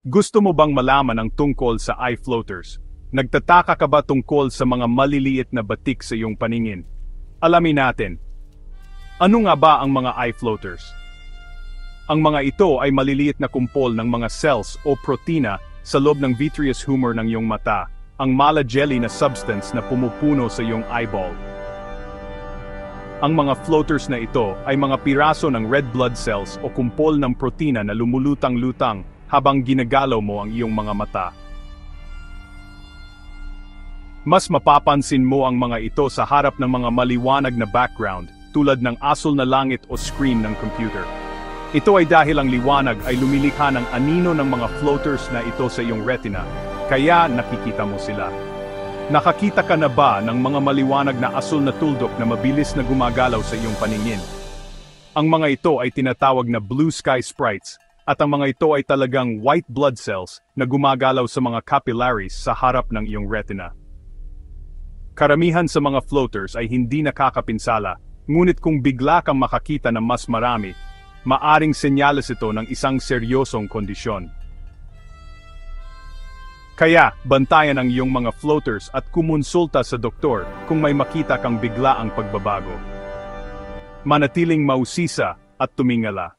Gusto mo bang malaman ang tungkol sa eye floaters? Nagtataka ka ba tungkol sa mga maliliit na batik sa iyong paningin? Alamin natin. Ano nga ba ang mga eye floaters? Ang mga ito ay maliliit na kumpol ng mga cells o protina sa loob ng vitreous humor ng iyong mata, ang mala jelly na substance na pumupuno sa iyong eyeball. Ang mga floaters na ito ay mga piraso ng red blood cells o kumpol ng protina na lumulutang-lutang habang ginagalaw mo ang iyong mga mata. Mas mapapansin mo ang mga ito sa harap ng mga maliwanag na background tulad ng asul na langit o screen ng computer. Ito ay dahil ang liwanag ay lumilikha ng anino ng mga floaters na ito sa iyong retina, kaya nakikita mo sila. Nakakita ka na ba ng mga maliwanag na asul na tuldok na mabilis na gumagalaw sa iyong paningin? Ang mga ito ay tinatawag na blue sky sprites, at ang mga ito ay talagang white blood cells na gumagalaw sa mga capillaries sa harap ng iyong retina. Karamihan sa mga floaters ay hindi nakakapinsala, ngunit kung bigla kang makakita ng mas marami, maaring senyales ito ng isang seryosong kondisyon. Kaya, bantayan ang iyong mga floaters at kumonsulta sa doktor kung may makita kang biglaang pagbabago. Manatiling mausisa at tumingala.